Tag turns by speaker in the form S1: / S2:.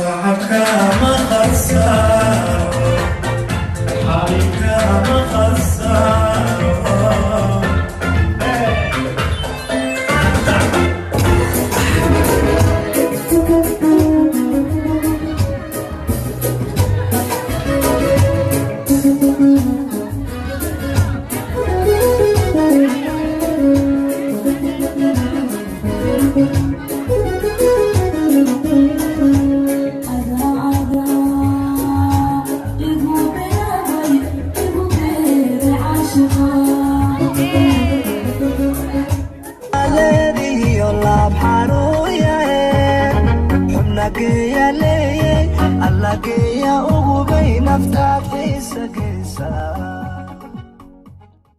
S1: صعبك ما خسر حالك ما خسر
S2: Allah ke ya ugu bay nafta fi sagisa